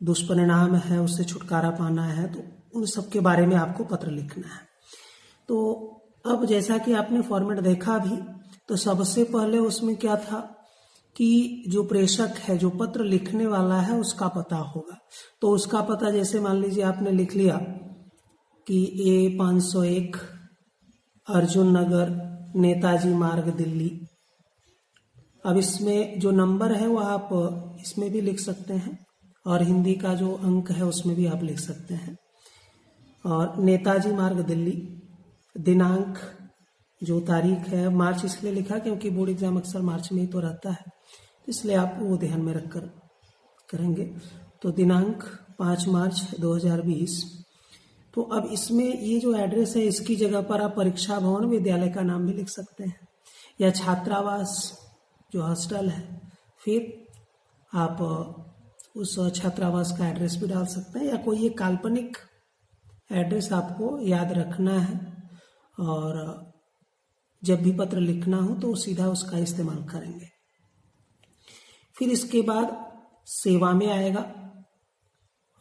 दुष्परिणाम है, उससे छुटकारा पाना है, तो उन सब के बारे में आपको पत्र लिखना है। तो अब जैसा कि आपने फॉर्मेट देखा भी, तो सबसे पहले उसमें क्या था कि जो प्रेषक है, जो पत्र लिखने वाला है, उसका पता होगा। तो उसका पता जैसे मान लीजिए आपने लिख लिया कि A501 अर्जुन नगर, नेताजी मार्ग, दिल्ली। अब इसमें जो नंबर है वो आप इसमें भी लिख सकते हैं और हिंदी का जो अंक है उसमें भी आप लिख सकते हैं। और नेताजी मार्ग, दिल्ली। दिनांक, जो तारीख है, मार्च इसलिए लिखा क्योंकि बोर्ड एग्जाम अक्सर मार्च में ही तो रहता है, इसलिए आप वो ध्यान में रखकर करेंगे। तो दिनांक 5 मार्च 2020। तो अब इसमें ये जो एड्रेस है, इसकी जगह पर आप परीक्षा भवन विद्यालय का नाम भी लिख सकते हैं, या छात्रावास जो हॉस्टल है, फिर आप उस छात्रावास का एड्रेस भी डाल सकते हैं, या कोई एक काल्पनिक एड्रेस आपको याद रखना है और जब भी पत्र लिखना हो तो सीधा उसका इस्तेमाल करेंगे। फिर इसके बाद सेवा में आएगा,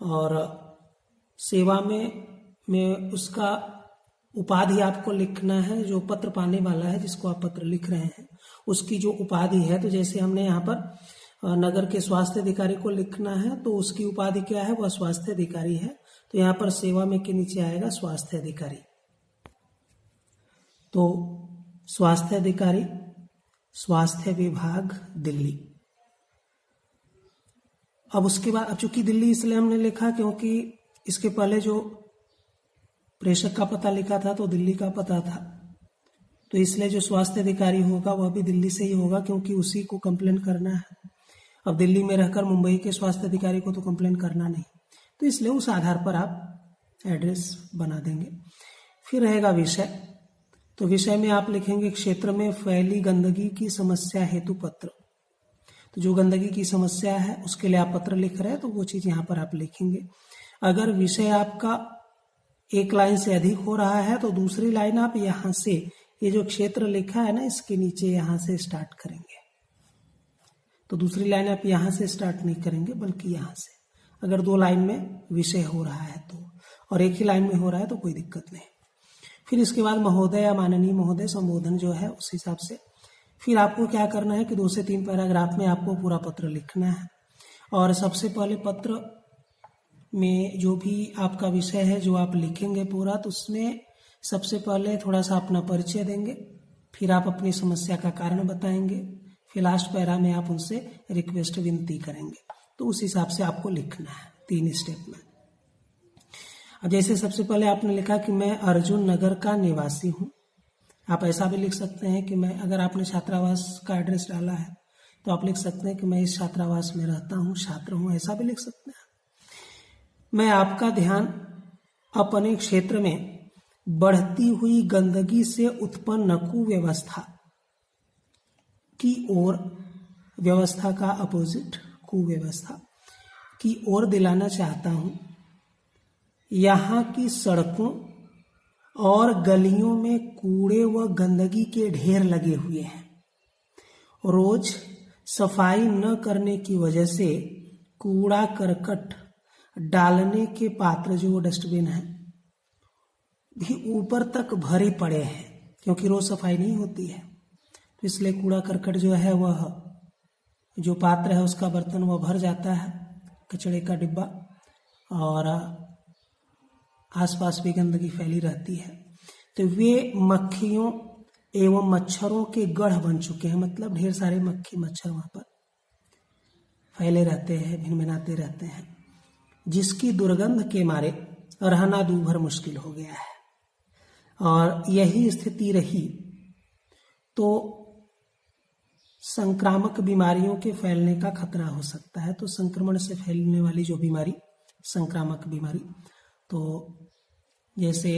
और सेवा में उसका उपाधि आपको लिखना है। जो पत्र पाने वाला है, जिसको आप पत्र लिख रहे हैं, उसकी जो उपाधि है, तो जैसे हमने यहाँ पर नगर के स्वास्थ्य अधिकारी को लिखना है, तो उसकी उपाधि क्या है, वह स्वास्थ्य अधिकारी है। तो यहाँ पर सेवा में के नीचे आएगा स्वास्थ्य अधिकारी। तो स्वास्थ्य अधिकारी, स्वास्थ्य विभाग, दिल्ली। अब उसके बाद, अब चूंकि दिल्ली इसलिए हमने लिखा क्योंकि इसके पहले जो प्रेषक का पता लिखा था तो दिल्ली का पता था, तो इसलिए जो स्वास्थ्य अधिकारी होगा वह भी दिल्ली से ही होगा, क्योंकि उसी को कंप्लेन करना है। अब दिल्ली में रहकर मुंबई के स्वास्थ्य अधिकारी को तो कंप्लेन करना नहीं, तो इसलिए उस आधार पर आप एड्रेस बना देंगे। फिर रहेगा विषय। तो विषय में आप लिखेंगे क्षेत्र में फैली गंदगी की समस्या हेतु पत्र। तो जो गंदगी की समस्या है उसके लिए आप पत्र लिख रहे हैं, तो वो चीज यहाँ पर आप लिखेंगे। अगर विषय आपका एक लाइन से अधिक हो रहा है तो दूसरी लाइन आप यहाँ से, ये जो क्षेत्र लिखा है ना, इसके नीचे यहाँ से स्टार्ट करेंगे। तो दूसरी लाइन आप यहाँ से स्टार्ट नहीं करेंगे बल्कि यहाँ से, अगर 2 लाइन में विषय हो रहा है तो, और एक ही लाइन में हो रहा है तो कोई दिक्कत नहीं। फिर इसके बाद महोदय या माननीय महोदय संबोधन जो है उस हिसाब से। फिर आपको क्या करना है कि 2 से 3 पैराग्राफ में आपको पूरा पत्र लिखना है। और सबसे पहले पत्र में जो भी आपका विषय है जो आप लिखेंगे पूरा, तो उसमें सबसे पहले थोड़ा सा अपना परिचय देंगे, फिर आप अपनी समस्या का कारण बताएंगे, फिर लास्ट पैरा में आप उनसे रिक्वेस्ट, विनती करेंगे। तो उस हिसाब से आपको लिखना है 3 स्टेप में। अब जैसे सबसे पहले आपने लिखा कि मैं अर्जुन नगर का निवासी हूँ, आप ऐसा भी लिख सकते हैं कि मैं, अगर आपने छात्रावास का एड्रेस डाला है तो आप लिख सकते हैं कि मैं इस छात्रावास में रहता हूँ, छात्र हूँ, ऐसा भी लिख सकते हैं। मैं आपका ध्यान अपने क्षेत्र में बढ़ती हुई गंदगी से उत्पन्न कुव्यवस्था की ओर, व्यवस्था का अपोजिट कुव्यवस्था की ओर दिलाना चाहता हूँ। यहाँ की सड़कों और गलियों में कूड़े व गंदगी के ढेर लगे हुए हैं। रोज सफाई न करने की वजह से कूड़ा करकट डालने के पात्र जो डस्टबिन है भी ऊपर तक भरे पड़े हैं, क्योंकि रोज सफाई नहीं होती है। तो इसलिए कूड़ा करकट जो है वह जो पात्र है उसका बर्तन वह भर जाता है, कचड़े का डिब्बा, और आसपास भी गंदगी फैली रहती है। तो वे मक्खियों एवं मच्छरों के गढ़ बन चुके हैं, मतलब ढेर सारे मक्खी मच्छर वहाँ पर फैले रहते हैं, भिनभिनाते रहते हैं, जिसकी दुर्गंध के मारे रहना दूभर मुश्किल हो गया है। और यही स्थिति रही तो संक्रामक बीमारियों के फैलने का खतरा हो सकता है। तो संक्रमण से फैलने वाली जो बीमारी, संक्रामक बीमारी, तो जैसे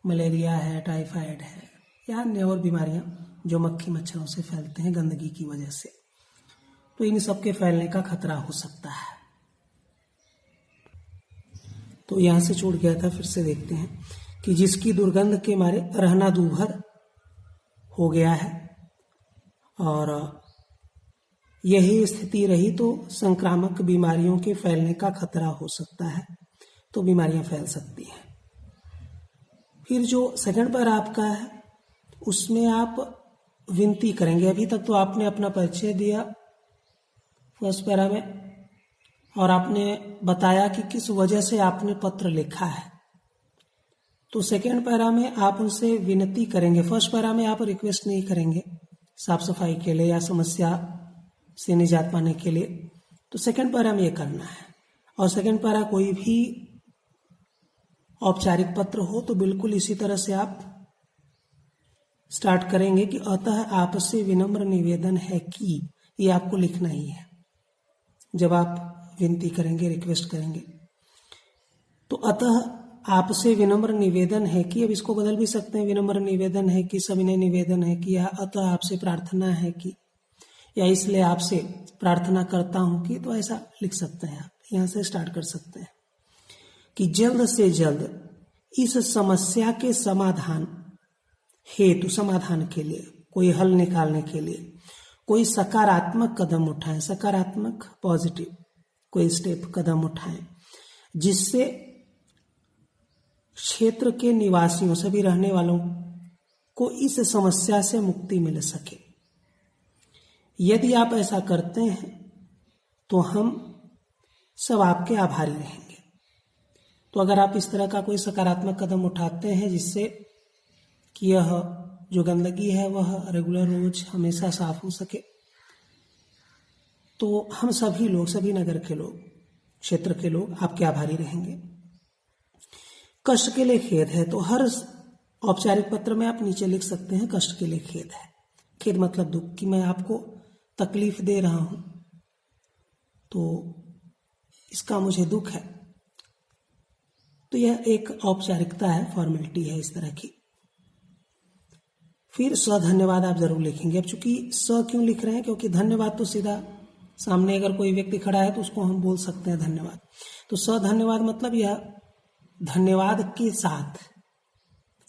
मलेरिया है, टाइफाइड है या अन्य और बीमारियां जो मक्खी मच्छरों से फैलते हैं गंदगी की वजह से, तो इन सब के फैलने का खतरा हो सकता है। तो यहां से छूट गया था, फिर से देखते हैं कि जिसकी दुर्गंध के मारे रहना दूभर हो गया है और यही स्थिति रही तो संक्रामक बीमारियों के फैलने का खतरा हो सकता है, तो बीमारियां फैल सकती हैं। फिर जो सेकंड पैरा आपका है उसमें आप विनती करेंगे। अभी तक तो आपने अपना परिचय दिया फर्स्ट पैरा में और आपने बताया कि किस वजह से आपने पत्र लिखा है। तो सेकंड पैरा में आप उनसे विनती करेंगे। फर्स्ट पैरा में आप रिक्वेस्ट नहीं करेंगे साफ सफाई के लिए या समस्या से निजात पाने के लिए, तो सेकंड पैरा में ये करना है। और सेकंड पैरा कोई भी औपचारिक पत्र हो तो बिल्कुल इसी तरह से आप स्टार्ट करेंगे कि अतः आपसे विनम्र निवेदन है कि, ये आपको लिखना ही है जब आप विनती करेंगे, रिक्वेस्ट करेंगे। तो अतः आपसे विनम्र निवेदन है कि, अब इसको बदल भी सकते हैं, विनम्र निवेदन है कि, सविनय निवेदन है कि, या अतः आपसे प्रार्थना है कि, या इसलिए आपसे प्रार्थना करता हूं कि, तो ऐसा लिख सकते हैं आप। यहां से स्टार्ट कर सकते हैं कि जल्द से जल्द इस समस्या के समाधान हेतु, समाधान के लिए, कोई हल निकालने के लिए कोई सकारात्मक कदम उठाएं, सकारात्मक पॉजिटिव कोई स्टेप कदम उठाएं, जिससे क्षेत्र के निवासियों, सभी रहने वालों को इस समस्या से मुक्ति मिल सके। यदि आप ऐसा करते हैं तो हम सब आपके आभारी रहेंगे। तो अगर आप इस तरह का कोई सकारात्मक कदम उठाते हैं जिससे कि यह जो गंदगी है वह रेगुलर रोज हमेशा साफ हो सके, तो हम सभी लोग, सभी नगर के लोग, क्षेत्र के लोग आपके आभारी रहेंगे। कष्ट के लिए खेद है, तो हर औपचारिक पत्र में आप नीचे लिख सकते हैं कष्ट के लिए खेद है। खेद मतलब दुख, कि मैं आपको तकलीफ दे रहा हूं तो इसका मुझे दुख है। तो यह एक औपचारिकता है, फॉर्मेलिटी है इस तरह की। फिर धन्यवाद आप जरूर लिखेंगे। अब चूंकि क्यों लिख रहे हैं, क्योंकि धन्यवाद तो सीधा सामने अगर कोई व्यक्ति खड़ा है तो उसको हम बोल सकते हैं धन्यवाद। तो धन्यवाद मतलब यह धन्यवाद के साथ,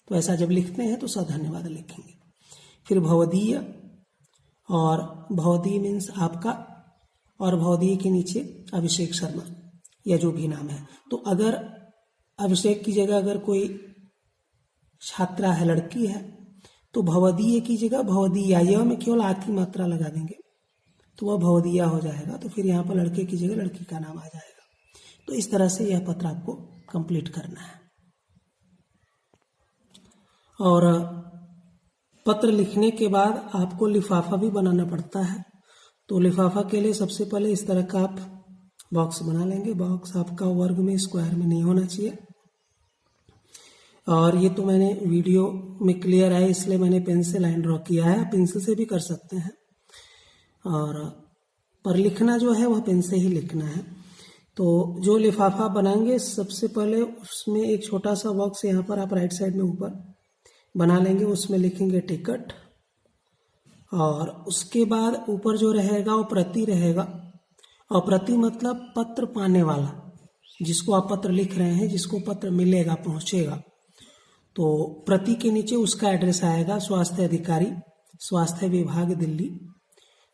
तो ऐसा जब लिखते हैं तो धन्यवाद लिखेंगे। फिर भवदीय, और भवदीय मीन्स आपका, और भवदीय के नीचे अभिषेक शर्मा या जो भी नाम है। तो अगर अभिषेक की जगह अगर कोई छात्रा है, लड़की है, तो भवदीय की जगह भवदीया, यह में केवल आ की मात्रा लगा देंगे तो वह भवदीया हो जाएगा। तो फिर यहाँ पर लड़के की जगह लड़की का नाम आ जाएगा। तो इस तरह से यह पत्र आपको कंप्लीट करना है। और पत्र लिखने के बाद आपको लिफाफा भी बनाना पड़ता है। तो लिफाफा के लिए सबसे पहले इस तरह का आप बॉक्स बना लेंगे। बॉक्स आपका वर्ग में, स्क्वायर में नहीं होना चाहिए। और ये तो मैंने वीडियो में क्लियर है इसलिए मैंने पेन से लाइन ड्रॉ किया है, आप पेंसिल से भी कर सकते हैं। और पर लिखना जो है वह पेन से ही लिखना है। तो जो लिफाफा बनाएंगे सबसे पहले उसमें एक छोटा सा बॉक्स यहाँ पर आप राइट साइड में ऊपर बना लेंगे, उसमें लिखेंगे टिकट। और उसके बाद ऊपर जो रहेगा वो प्रति रहेगा, और प्रति मतलब पत्र पाने वाला। जिसको आप पत्र लिख रहे हैं, जिसको पत्र मिलेगा, पहुंचेगा, तो प्रति के नीचे उसका एड्रेस आएगा, स्वास्थ्य अधिकारी, स्वास्थ्य विभाग, दिल्ली।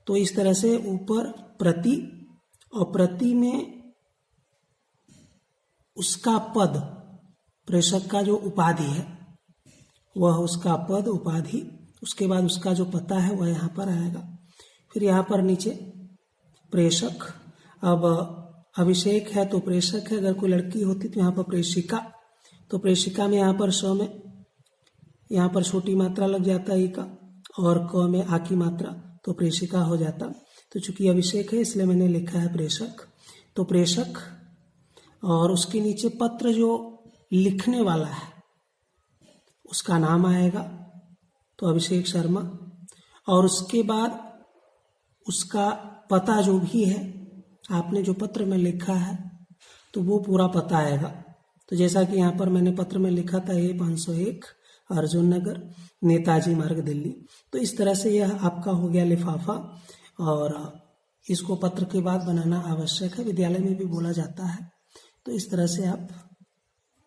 तो इस तरह से ऊपर प्रति, और प्रति में उसका पद, प्रेषक का जो उपाधि है वह उसका पद, उपाधि, उसके बाद उसका जो पता है वह यहाँ पर आएगा। फिर यहाँ पर नीचे प्रेषक, अब अभिषेक है तो प्रेषक है, अगर कोई लड़की होती तो यहाँ पर प्रेषिका, तो प्रेषिका में यहाँ पर स में यहाँ पर छोटी मात्रा लग जाता है ई का, और क में आ की मात्रा, तो प्रेषिका हो जाता। तो चूंकि अभिषेक है इसलिए मैंने लिखा है प्रेषक। तो प्रेषक, और उसके नीचे पत्र जो लिखने वाला है उसका नाम आएगा, तो अभिषेक शर्मा, और उसके बाद उसका पता जो भी है, आपने जो पत्र में लिखा है तो वो पूरा पता आएगा। तो जैसा कि यहाँ पर मैंने पत्र में लिखा था A501 अर्जुन नगर, नेताजी मार्ग, दिल्ली। तो इस तरह से यह आपका हो गया लिफाफा, और इसको पत्र के बाद बनाना आवश्यक है, विद्यालय में भी बोला जाता है। तो इस तरह से आप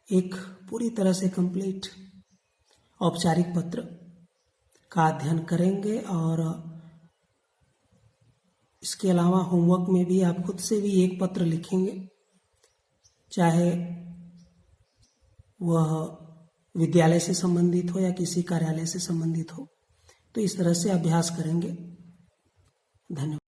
एक पूरी तरह से कंप्लीट औपचारिक पत्र का अध्ययन करेंगे, और इसके अलावा होमवर्क में भी आप खुद से भी एक पत्र लिखेंगे, चाहे वह विद्यालय से संबंधित हो या किसी कार्यालय से संबंधित हो। तो इस तरह से अभ्यास करेंगे। धन्यवाद।